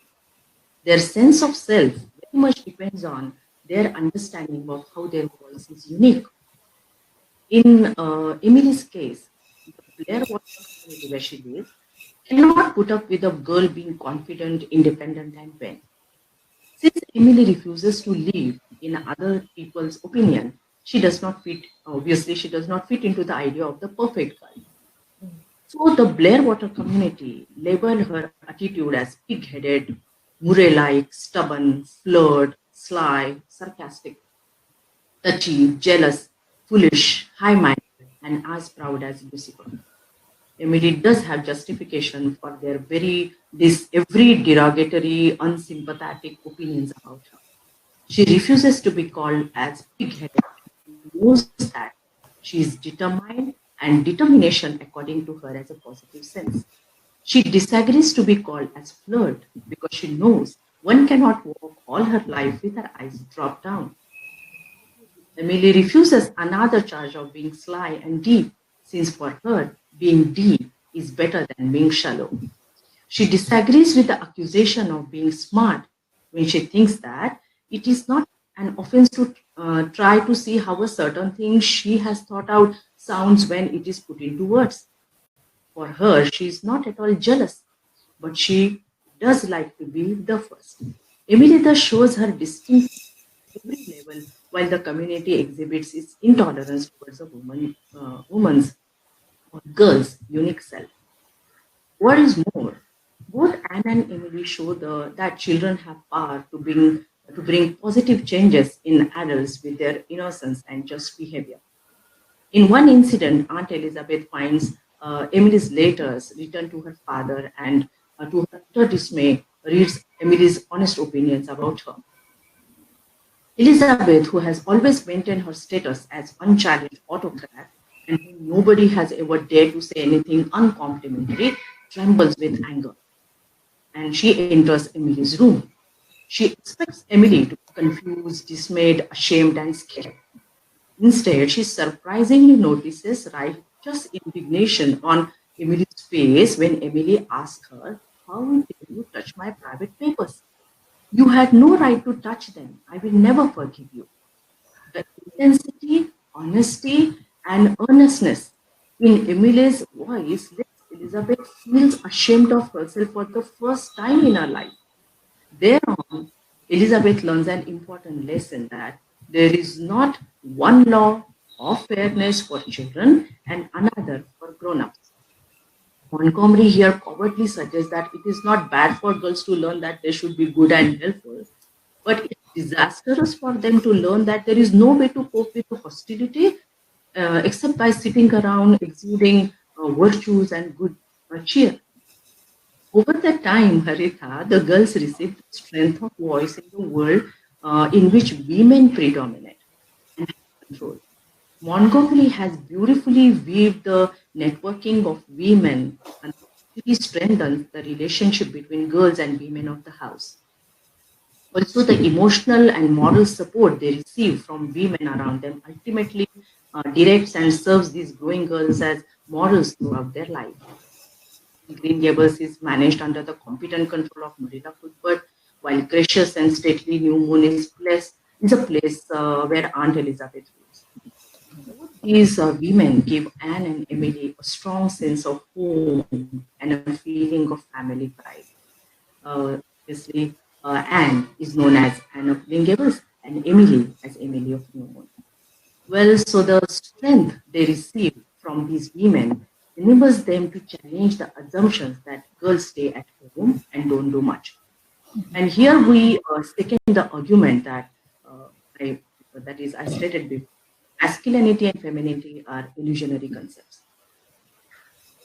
Their sense of self very much depends on their understanding of how their voice is unique. In Emily's case, the Blair Water community where she lives cannot put up with a girl being confident, independent, and vain. Since Emily refuses to live in other people's opinion, she does not fit into the idea of the perfect girl. So the Blair Water community labeled her attitude as pig-headed, Murray-like, stubborn, flirt, sly, sarcastic, touchy, jealous, foolish, high-minded, and as proud as Lucifer. Emily does have justification for every derogatory, unsympathetic opinions about her. She refuses to be called as pig-headed. She knows that she is determined, and determination, according to her, has a positive sense. She disagrees to be called as flirt because she knows one cannot walk all her life with her eyes dropped down. Emily refuses another charge of being sly and deep, since for her, being deep is better than being shallow. She disagrees with the accusation of being smart when she thinks that it is not an offense to try to see how a certain thing she has thought out sounds when it is put into words. For her, she is not at all jealous, but she does like to be the first. Emily thus shows her distinct at every level, while the community exhibits its intolerance towards a woman's or girl's unique self. What is more, both Anne and Emily show that children have power to bring positive changes in adults with their innocence and just behavior. In one incident, Aunt Elizabeth finds Emily's letters written to her father and, to her utter dismay, reads Emily's honest opinions about her. Elizabeth, who has always maintained her status as unchallenged autocrat and whom nobody has ever dared to say anything uncomplimentary, trembles with anger. And she enters Emily's room. She expects Emily to be confused, dismayed, ashamed, and scared. Instead, she surprisingly notices righteous indignation on Emily's face when Emily asks her, "How dare you touch my private papers? You had no right to touch them. I will never forgive you." The intensity, honesty, and earnestness in Emily's voice lets Elizabeth feel ashamed of herself for the first time in her life. Thereon, Elizabeth learns an important lesson that there is not one law of fairness for children and another for grown-ups. Montgomery here covertly suggests that it is not bad for girls to learn that they should be good and helpful, but it's disastrous for them to learn that there is no way to cope with hostility except by sitting around exuding virtues and good cheer. Over the time, Haritha, the girls received strength of voice in the world in which women predominate and control. Montgomery has beautifully weaved the networking of women and really strengthens the relationship between girls and women of the house. Also, the emotional and moral support they receive from women around them ultimately directs and serves these growing girls as models throughout their life. Green Gables is managed under the competent control of Marilla Cuthbert, while gracious and stately New Moon is a place where Aunt Elizabeth lives. Both these women give Anne and Emily a strong sense of home and a feeling of family pride. Obviously, Anne is known as Anne of Green Gables and Emily as Emily of New Moon. Well, so the strength they receive from these women enables them to challenge the assumptions that girls stay at home and don't do much. And here we second the argument that I stated before. Masculinity and femininity are illusionary concepts.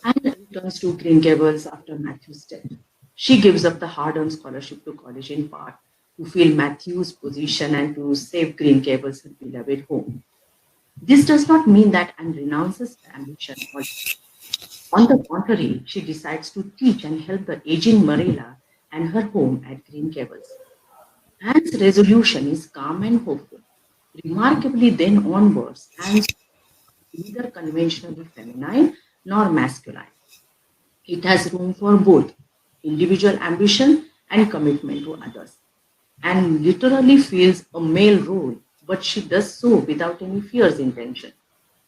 Anne returns to Green Gables after Matthew's death. She gives up the hard-earned scholarship to college in part to fill Matthew's position and to save Green Gables, her beloved home. This does not mean that Anne renounces the ambition. On the contrary, she decides to teach and help the aging Marilla and her home at Green Gables. Anne's resolution is calm and hopeful. Remarkably, then onwards, Anne's neither conventionally feminine nor masculine. It has room for both individual ambition and commitment to others. Anne literally feels a male role, but she does so without any fierce intention.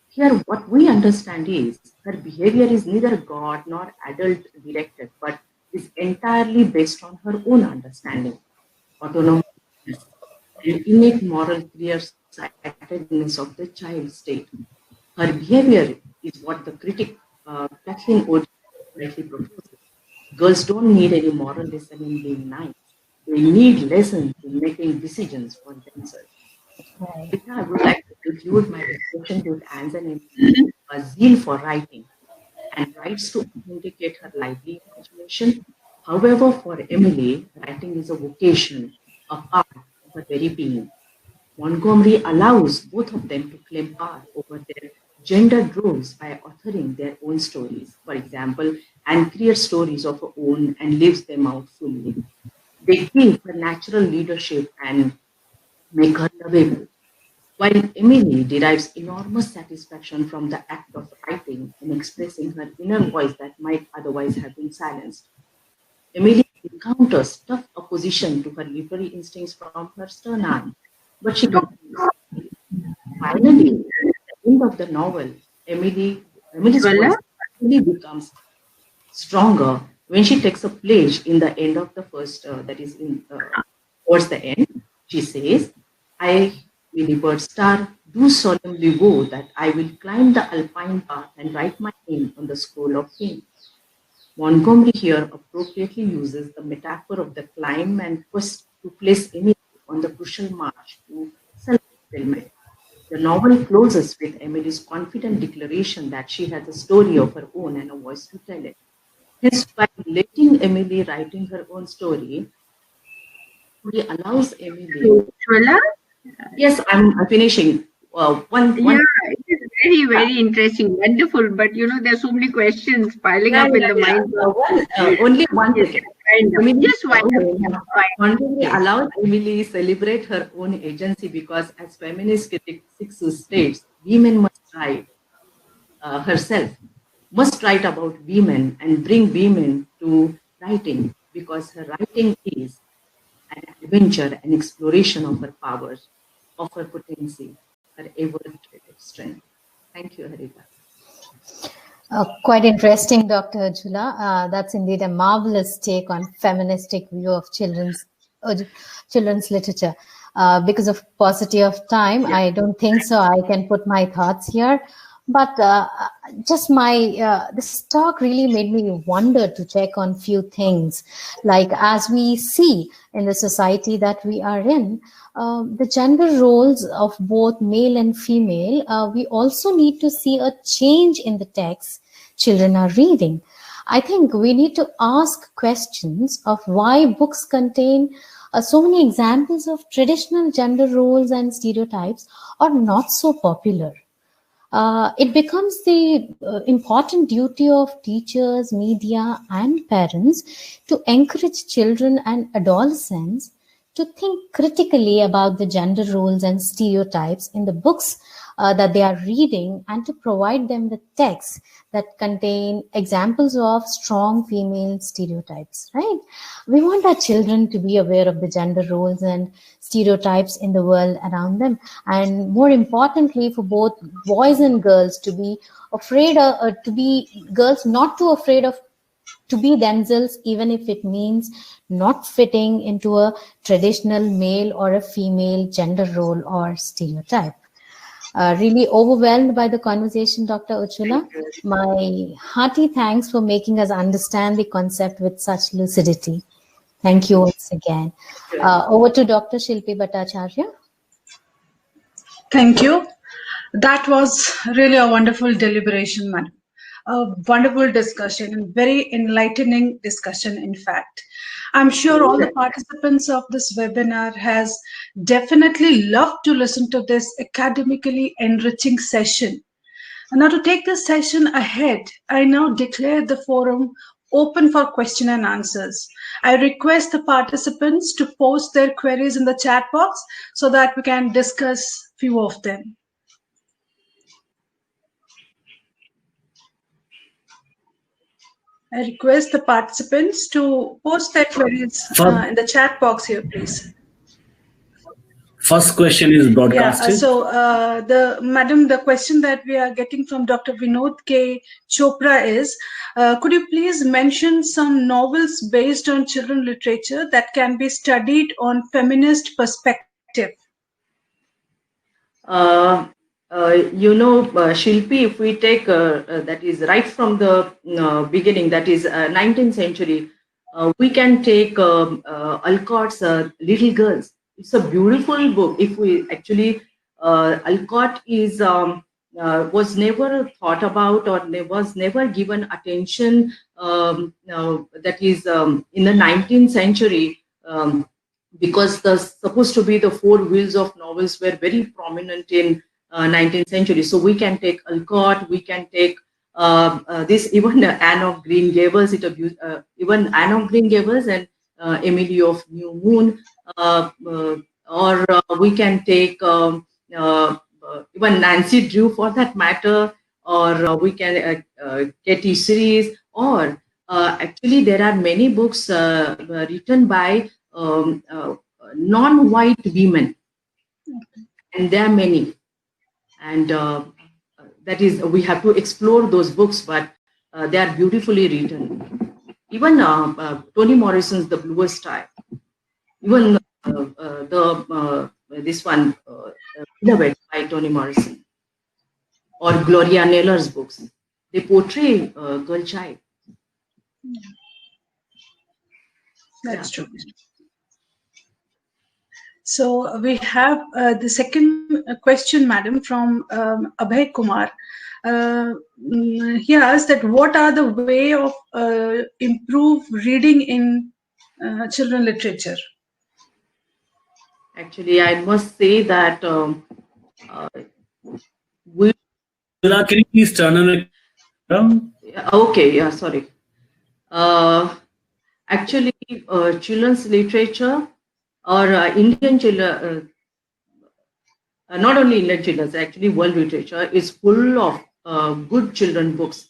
Here, what we understand is her behavior is neither God nor adult directed, but is entirely based on her own understanding, autonomy, and innate moral clear-sightedness of the child state. Her behavior is what the critic Kathleen O'Dea rightly proposes. Girls don't need any moral lesson in being nice. They need lessons in making decisions for themselves. Right. I would like to conclude my discussion with Anne's and Emily's zeal for writing and writes to authenticate her lively imagination. However, for Emily, writing is a vocation, a part of her very being. Montgomery allows both of them to claim power over their gendered roles by authoring their own stories. For example, Anne creates stories of her own and lives them out fully. They give her natural leadership and make her lovable, while Emily derives enormous satisfaction from the act of writing and expressing her inner voice that might otherwise have been silenced. Emily encounters tough opposition to her literary instincts from her stern aunt, but she finally, at the end of the novel, Emily's voice actually becomes stronger when she takes a pledge in the end of the first, that is towards the end. She says, I, Lady Birdstar, do solemnly vow that I will climb the alpine path and write my name on the scroll of fame. Montgomery here appropriately uses the metaphor of the climb and quest to place Emily on the crucial march to self-fulfillment. The novel closes with Emily's confident declaration that she has a story of her own and a voice to tell it. Hence, by letting Emily writing her own story, he allows Emily. Yes, I'm finishing. One. Yeah, it is very, very interesting, wonderful. But you know, there's so many questions piling up in the mind. Only one. Just one. Montgomery allows Emily celebrate her own agency because, as feminist critic Sixu states, women must write herself, must write about women and bring women to writing because her writing is an adventure and exploration of her powers, of her potency, her ever-creative strength. Thank you, Harita. Quite interesting, Dr. Jhula. That's indeed a marvelous take on feministic view of children's literature. Because of paucity of time, I don't think so I can put my thoughts here. But just this talk really made me wonder to check on few things. Like, as we see in the society that we are in, the gender roles of both male and female, we also need to see a change in the texts children are reading. I think we need to ask questions of why books contain so many examples of traditional gender roles and stereotypes are not so popular. It becomes the important duty of teachers, media, and parents to encourage children and adolescents to think critically about the gender roles and stereotypes in the books that they are reading, and to provide them with texts that contain examples of strong female stereotypes, right? We want our children to be aware of the gender roles and stereotypes in the world around them, and more importantly, for both boys and girls to be afraid of, to be girls not too afraid of to be themselves, even if it means not fitting into a traditional male or a female gender role or stereotype. Really overwhelmed by the conversation, Dr. Ujjwala. My hearty thanks for making us understand the concept with such lucidity. Thank you once again. Over to Dr. Shilpi Bhattacharya. Thank you. That was really a wonderful deliberation, madam. A wonderful discussion and very enlightening discussion, in fact. I'm sure all the participants of this webinar has definitely loved to listen to this academically enriching session. And now to take this session ahead, I now declare the forum open for question and answers. I request the participants to post their queries in the chat box so that we can discuss few of them. I request the participants to post their queries in the chat box here, please. First question is broadcasted. Yeah, so the question that we are getting from Dr. Vinod K. Chopra is, could you please mention some novels based on children literature that can be studied on feminist perspective? Shilpi, if we take that is right from the beginning, that is 19th century, we can take Alcott's Little Girls. It's a beautiful book. If we actually, Alcott is was never thought about or was never given attention. That is in the 19th century. Because supposed to be the four wheels of novels were very prominent in 19th century. So we can take Alcott, we can take this, even Anne of Green Gables, even Anne of Green Gables and Emily of New Moon, or we can take even Nancy Drew for that matter, or we can Katie series, or actually there are many books written by non-white women, and there are many, and that is, we have to explore those books, but they are beautifully written. Even Toni Morrison's The Bluest Eye, even this one, Beloved by Toni Morrison, or Gloria Naylor's books, they portray girl child. That's true. So we have the second question, madam, from Abhay Kumar. He asked that what are the way of improve reading in children literature? Actually, I must say that can you please turn on it down? Okay, yeah, sorry. Actually, children's literature or Indian children, not only Indian children's, actually world literature is full of good children books.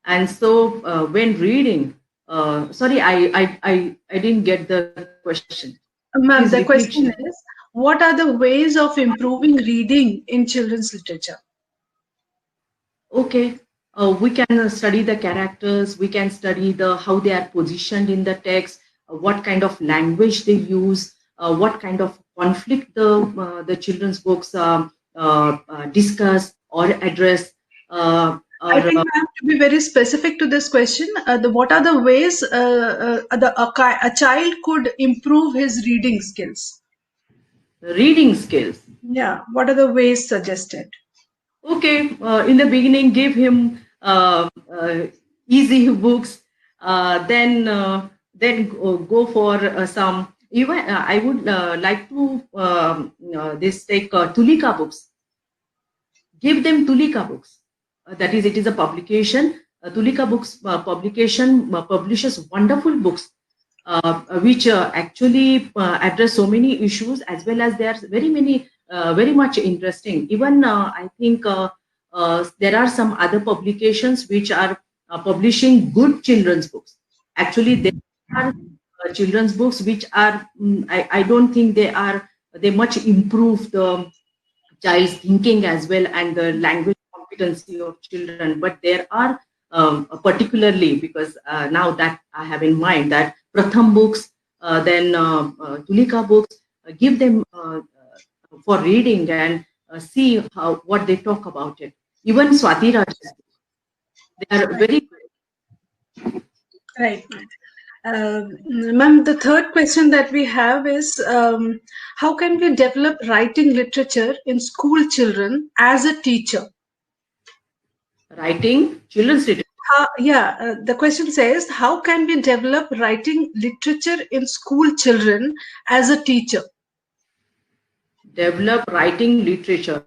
And so when reading, sorry, I didn't get the question. Ma'am, the question is, what are the ways of improving reading in children's literature? Okay, we can study the characters, we can study how they are positioned in the text, what kind of language they use, what kind of conflict the children's books discuss or address. I think I have to be very specific to this question. What are the ways a child could improve his reading skills? reading skills. Yeah, what are the ways suggested? Okay, in the beginning, give him easy books. Then go for some. Even I would like to take Tulika books. Give them Tulika books. That is, it is a publication. Tulika books publication publishes wonderful books, which actually address so many issues, as well as there are very many very much interesting. Even I think there are some other publications which are publishing good children's books. Actually, there are children's books which are I don't think they much improve the child's thinking as well and the language competency of children. But there are particularly, because now that I have in mind, that Pratham books, then Tulika books, give them for reading and see what they talk about it. Even Swati Raja's books, they are very good. Right. Ma'am, the third question that we have is, how can we develop writing literature in school children as a teacher? Writing children's literature. The question says, how can we develop writing literature in school children as a teacher? Develop writing literature.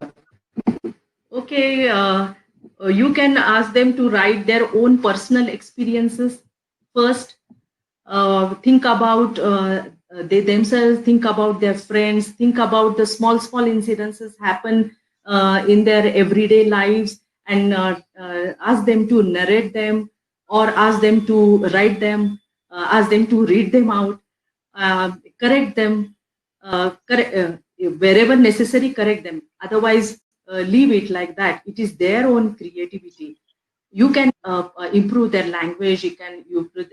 Okay, you can ask them to write their own personal experiences first. Think about they themselves, think about their friends, think about the small incidences happen in their everyday lives, and ask them to narrate them, or ask them to write them, ask them to read them out, correct them, wherever necessary, correct them. Otherwise, leave it like that. It is their own creativity. You can improve their language, you can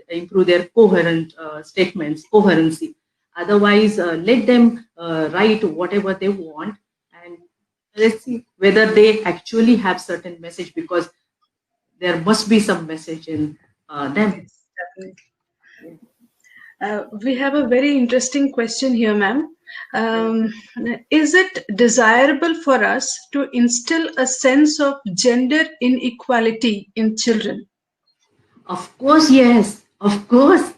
improve their coherent statements, coherency. Otherwise, let them write whatever they want, and let's see whether they actually have certain message, because there must be some message in them. We have a very interesting question here, ma'am. Is it desirable for us to instill a sense of gender inequality in children? Of course, yes, of course,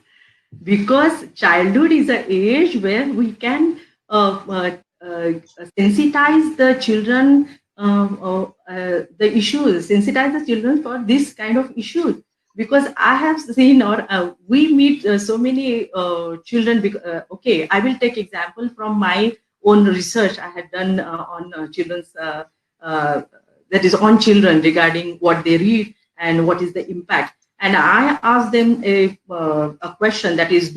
because childhood is an age where we can sensitize the children, the issues, sensitize the children for this kind of issues. Because I have seen, or we meet so many children. Okay, I will take example from my own research I had done on children's, that is on children, regarding what they read and what is the impact. And I asked them a question, that is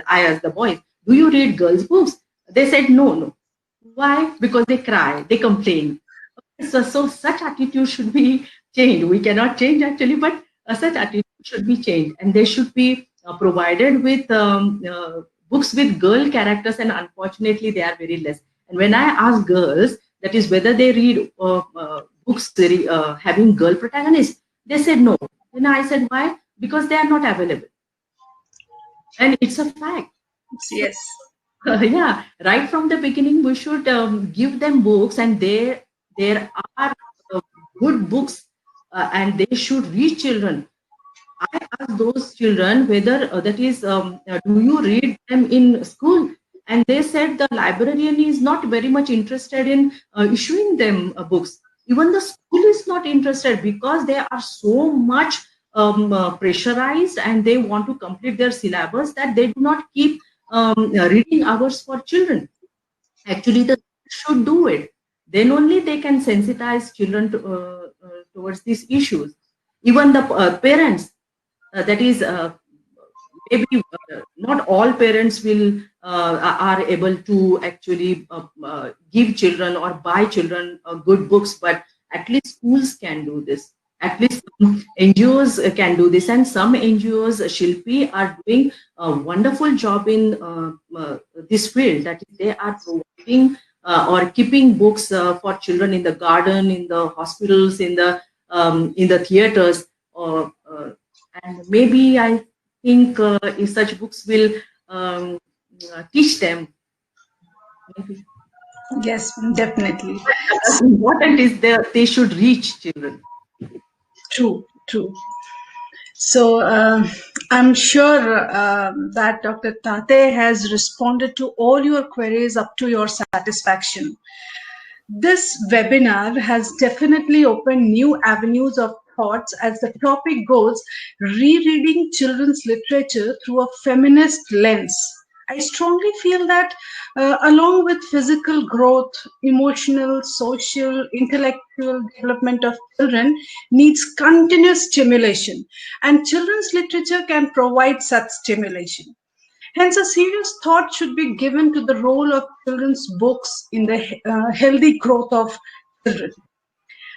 I asked the boys, do you read girls' books? They said no. Why? Because they cry, they complain. So such attitude should be changed. We cannot change actually, but such attitude should be changed, and they should be provided with books with girl characters, and unfortunately they are very less. And when I ask girls, that is whether they read books having girl protagonists, they said no. And I said, why? Because they are not available. And it's a fact. Yes. Yeah, right from the beginning we should give them books, and there are good books, and they should reach children. I asked those children whether that is, do you read them in school? And they said the librarian is not very much interested in issuing them books. Even the school is not interested, because they are so much pressurized, and they want to complete their syllabus, that they do not keep reading hours for children. Actually, the school should do it. Then only they can sensitize children towards these issues. Even the parents, that is, maybe not all parents are able to actually give children or buy children good books, but at least schools can do this. At least some NGOs can do this, and some NGOs, Shilpi, are doing a wonderful job in this field. That is, they are providing or keeping books for children in the garden, in the hospitals, in the in the theaters, or and maybe I think if such books will teach them. Maybe. Yes, definitely. What's important is that they should reach children. True, true. So I'm sure that Dr. Tate has responded to all your queries up to your satisfaction. This webinar has definitely opened new avenues of thoughts as the topic goes, rereading children's literature through a feminist lens. I strongly feel that along with physical growth, emotional, social, intellectual development of children needs continuous stimulation, and children's literature can provide such stimulation. Hence, a serious thought should be given to the role of children's books in the healthy growth of children.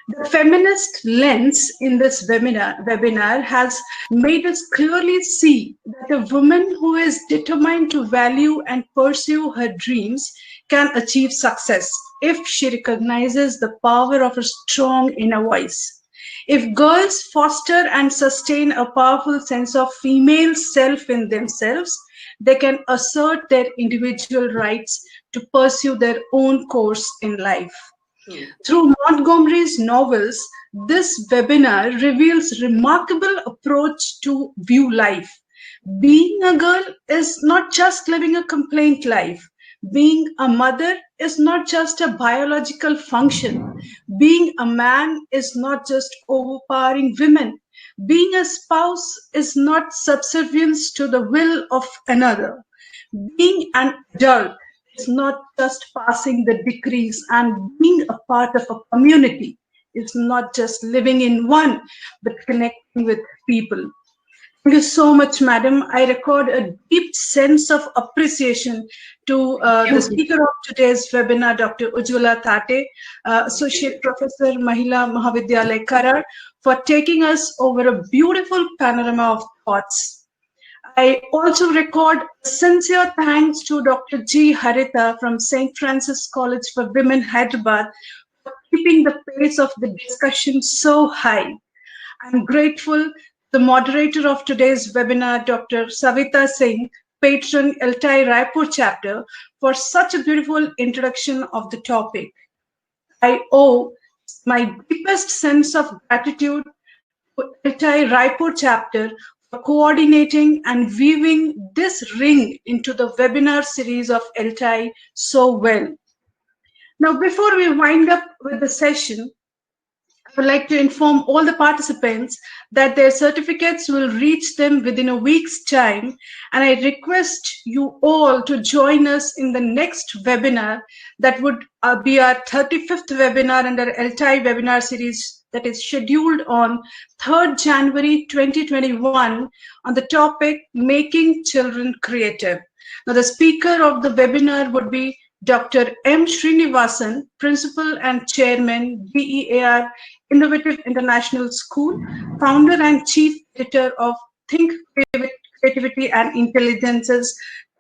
The feminist lens in this webinar has made us clearly see that a woman who is determined to value and pursue her dreams can achieve success if she recognizes the power of a strong inner voice. If girls foster and sustain a powerful sense of female self in themselves, they can assert their individual rights to pursue their own course in life. Through Montgomery's novels, this webinar reveals remarkable approach to view life. Being a girl is not just living a complaint life. Being a mother is not just a biological function. Being a man is not just overpowering women. Being a spouse is not subservience to the will of another. Being an adult is not just passing the decrees, and being a part of a community is not just living in one, but connecting with people. Thank you so much, madam. I record a deep sense of appreciation to the speaker of today's webinar, Dr. Ujjwala Thate, Associate Professor, Mahila Mahavidyalaya, Karar, for taking us over a beautiful panorama of thoughts. I also record sincere thanks to Dr. G. Haritha from St. Francis College for Women, Hyderabad, for keeping the pace of the discussion so high. I'm grateful to the moderator of today's webinar, Dr. Savita Singh, patron LTI Raipur chapter, for such a beautiful introduction of the topic. I owe my deepest sense of gratitude to LTI Raipur chapter for coordinating and weaving this ring into the webinar series of LTI so well. Now, before we wind up with the session, I would like to inform all the participants that their certificates will reach them within a week's time, and I request you all to join us in the next webinar that would be our 35th webinar under LTI webinar series that is scheduled on 3rd January 2021 on the topic Making Children Creative. Now, the speaker of the webinar would be Dr. M. Srinivasan, Principal and Chairman, DEAR Innovative International School, Founder and Chief Editor of Think Creativity and Intelligence's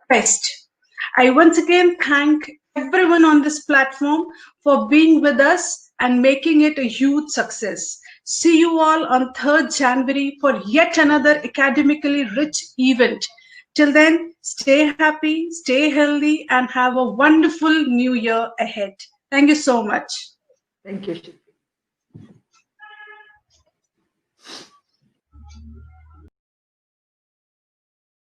Quest. I once again thank everyone on this platform for being with us and making it a huge success. See you all on 3rd January for yet another academically rich event. Till then, stay happy, stay healthy, and have a wonderful new year ahead. Thank you so much. Thank you.